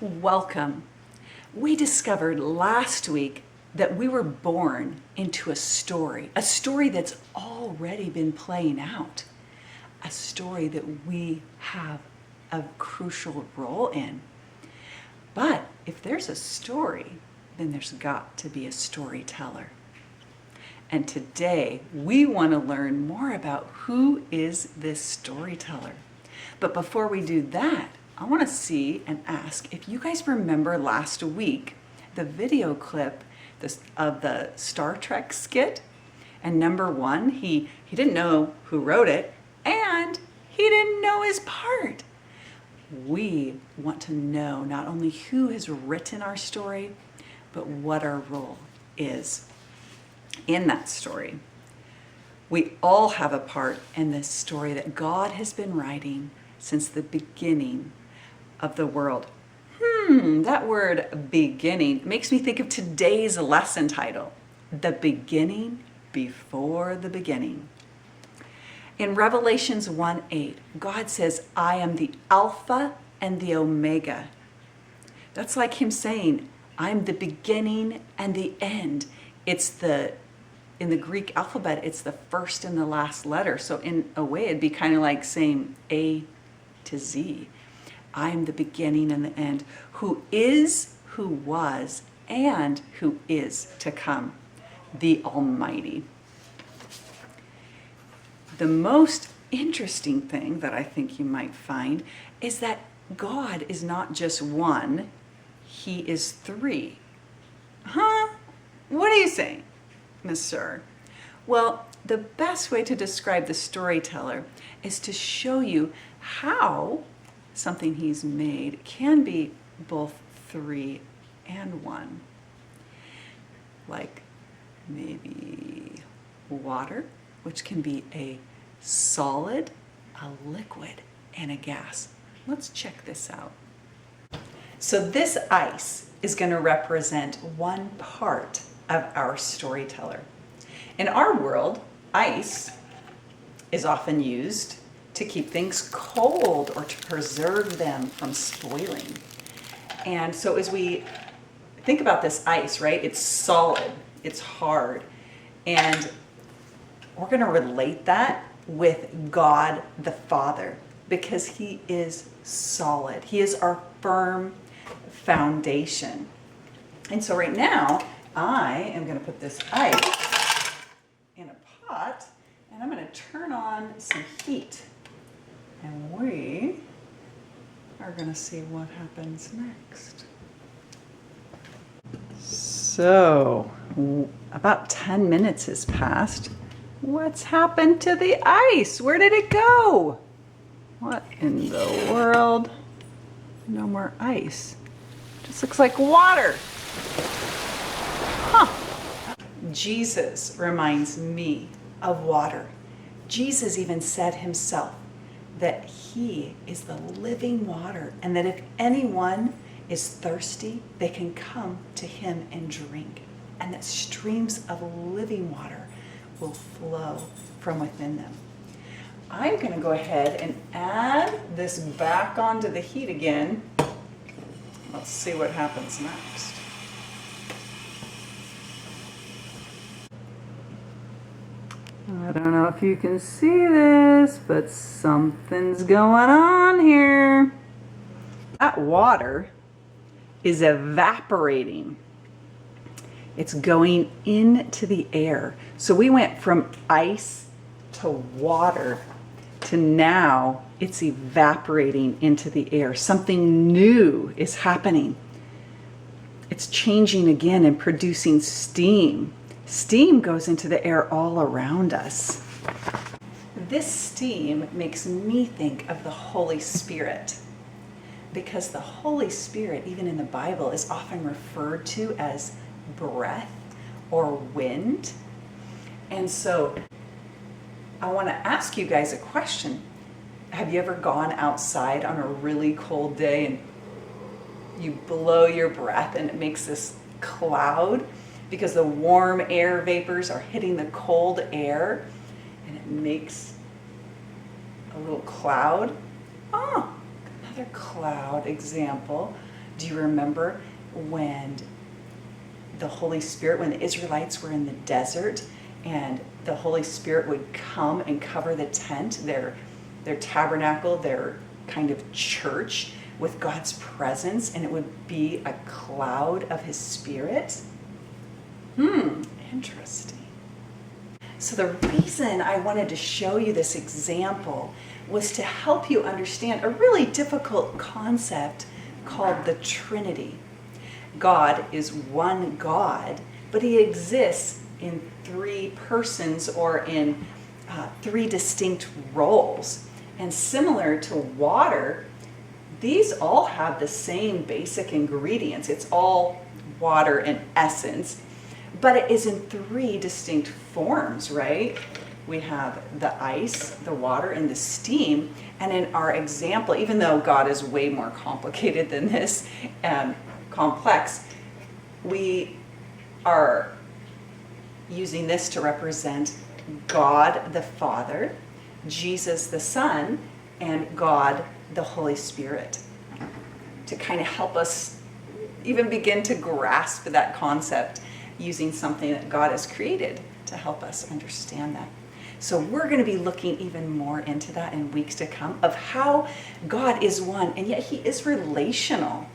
Welcome. We discovered last week that we were born into a story that's already been playing out, a story that we have a crucial role in. But if there's a story, then there's got to be a storyteller. And today we want to learn more about who is this storyteller. But before we do that, I want to see and ask if you guys remember last week the video clip of the Star Trek skit. And number one, he didn't know who wrote it and he didn't know his part. We want to know not only who has written our story, but what our role is in that story. We all have a part in this story that God has been writing since the beginning of the world. That word beginning makes me think of today's lesson title, The Beginning Before the Beginning. In Revelations 1:8, God says, I am the Alpha and the Omega. That's like him saying, I'm the beginning and the end. In the Greek alphabet, it's the first and the last letter. So in a way, it'd be kind of like saying A to Z. I'm the beginning and the end, who is, who was, and who is to come, the Almighty. The most interesting thing that I think you might find is that God is not just one, he is three. Huh? What are you saying, Miss Sir? Well, the best way to describe the storyteller is to show you how something he's made can be both three and one. Like maybe water, which can be a solid, a liquid, and a gas. Let's check this out. So this ice is going to represent one part of our storyteller. In our world, ice is often used to keep things cold or to preserve them from spoiling. And so as we think about this ice, right, it's solid, it's hard, and we're going to relate that with God the Father because he is solid. He is our firm foundation. And so right now, I am going to put this ice in a pot and I'm going to turn on some heat. And we are going to see what happens next. So, about 10 minutes has passed. What's happened to the ice? Where did it go? What in the world? No more ice. Just looks like water. Huh. Jesus reminds me of water. Jesus even said himself that he is the living water and that if anyone is thirsty, they can come to him and drink. And that streams of living water will flow from within them. I'm going to go ahead and add this back onto the heat again. Let's see what happens next. I don't know if you can see this, but something's going on here. That water is evaporating. It's going into the air. So we went from ice to water to now it's evaporating into the air. Something new is happening. It's changing again and producing steam. Steam goes into the air all around us. This steam makes me think of the Holy Spirit because the Holy Spirit, even in the Bible, is often referred to as breath or wind. And so I want to ask you guys a question. Have you ever gone outside on a really cold day and you blow your breath and it makes this cloud because the warm air vapors are hitting the cold air and it makes a little cloud? Oh, another cloud example. Do you remember when the Holy Spirit, when the Israelites were in the desert and the Holy Spirit would come and cover the tent, their tabernacle, their kind of church with God's presence, and it would be a cloud of his Spirit? Interesting. So the reason I wanted to show you this example was to help you understand a really difficult concept called the Trinity. God is one God, but he exists in three persons or in three distinct roles. And similar to water, these all have the same basic ingredients. It's all water in essence, but it is in three distinct forms, right? We have the ice, the water, and the steam. And in our example, even though God is way more complicated than this, complex, we are using this to represent God the Father, Jesus the Son, and God the Holy Spirit, to kind of help us even begin to grasp that concept using something that God has created to help us understand that. So we're going to be looking even more into that in weeks to come, of how God is one and yet he is relational.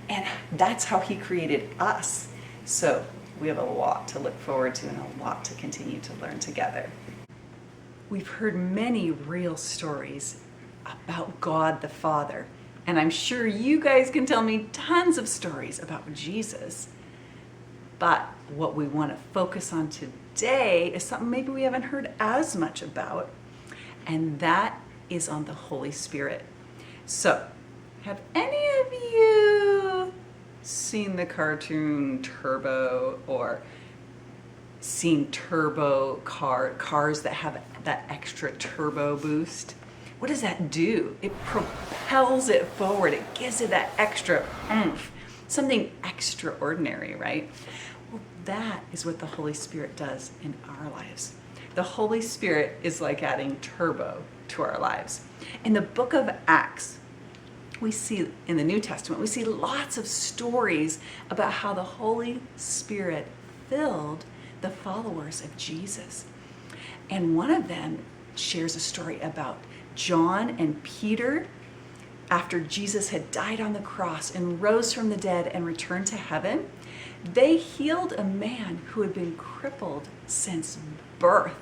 And that's how he created us. So we have a lot to look forward to and a lot to continue to learn together. We've heard many real stories about God the Father. And I'm sure you guys can tell me tons of stories about Jesus. But what we want to focus on today is something maybe we haven't heard as much about. And that is on the Holy Spirit. So, have any of you seen the cartoon Turbo, or seen turbo cars that have that extra turbo boost? What does that do? It propels it forward. It gives it that extra oomph, something extraordinary, right? Well, that is what the Holy Spirit does in our lives. The Holy Spirit is like adding turbo to our lives. In the book of Acts, we see in the New Testament, we see lots of stories about how the Holy Spirit filled the followers of Jesus. And one of them shares a story about John and Peter after Jesus had died on the cross and rose from the dead and returned to heaven. They healed a man who had been crippled since birth.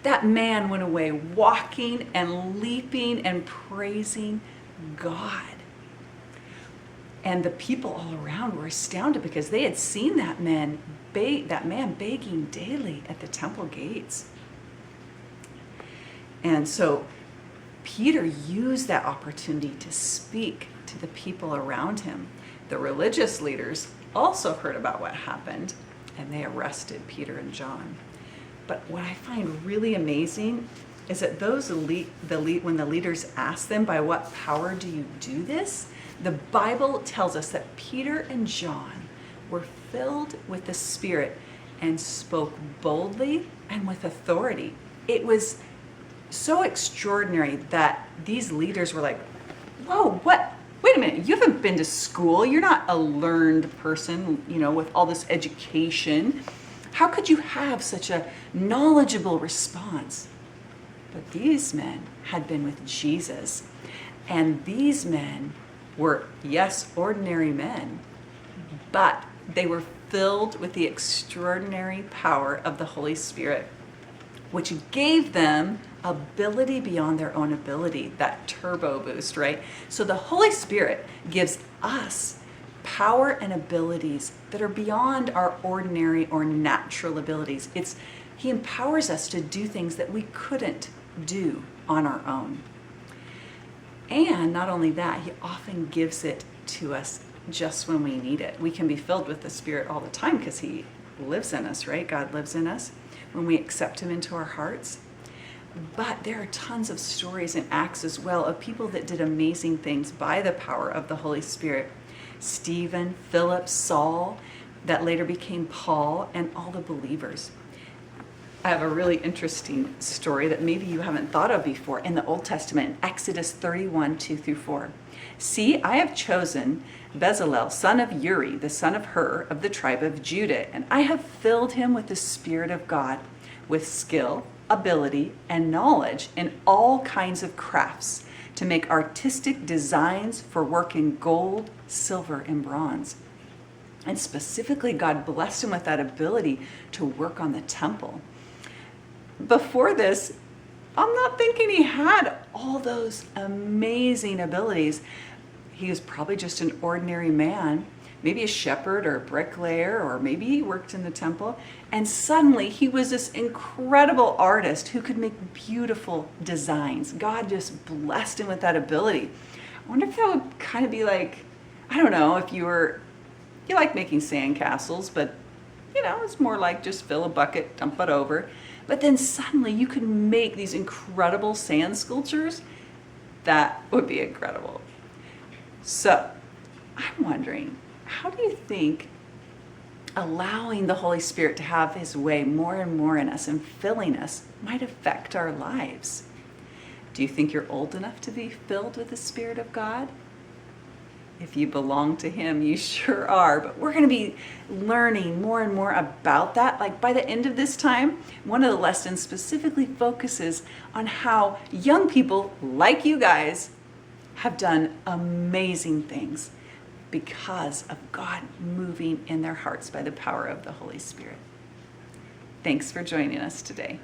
That man went away walking and leaping and praising God. And the people all around were astounded because they had seen that man begging daily at the temple gates. And so Peter used that opportunity to speak to the people around him. The religious leaders also heard about what happened, and they arrested Peter and John. But what I find really amazing is that when the leaders asked them, by what power do you do this? The Bible tells us that Peter and John were filled with the Spirit and spoke boldly and with authority. It was so extraordinary that these leaders were like, whoa, what? Wait a minute, you haven't been to school. You're not a learned person, with all this education. How could you have such a knowledgeable response? But these men had been with Jesus, and these men were, yes, ordinary men, but they were filled with the extraordinary power of the Holy Spirit, which gave them ability beyond their own ability, that turbo boost, right? So the Holy Spirit gives us power and abilities that are beyond our ordinary or natural abilities. He empowers us to do things that we couldn't do on our own. And not only that, he often gives it to us just when we need it. We can be filled with the Spirit all the time because he lives in us, right? God lives in us when we accept him into our hearts. But there are tons of stories in Acts as well of people that did amazing things by the power of the Holy Spirit. Stephen, Philip, Saul, that later became Paul, and all the believers. I have a really interesting story that maybe you haven't thought of before in the Old Testament, Exodus 31, 2 through 4. See, I have chosen Bezalel, son of Uri, the son of Hur, of the tribe of Judah, and I have filled him with the Spirit of God, with skill, ability, and knowledge in all kinds of crafts, to make artistic designs for work in gold, silver, and bronze. And specifically, God blessed him with that ability to work on the temple. Before this, I'm not thinking he had all those amazing abilities. He was probably just an ordinary man, maybe a shepherd or a bricklayer, or maybe he worked in the temple. And suddenly he was this incredible artist who could make beautiful designs. God just blessed him with that ability. I wonder if that would kind of be like, I don't know, if you like making sandcastles, but it's more like just fill a bucket, dump it over. But then suddenly you could make these incredible sand sculptures. That would be incredible. So I'm wondering, how do you think allowing the Holy Spirit to have his way more and more in us and filling us might affect our lives? Do you think you're old enough to be filled with the Spirit of God? If you belong to him, you sure are. But we're going to be learning more and more about that. Like by the end of this time, one of the lessons specifically focuses on how young people like you guys have done amazing things because of God moving in their hearts by the power of the Holy Spirit. Thanks for joining us today.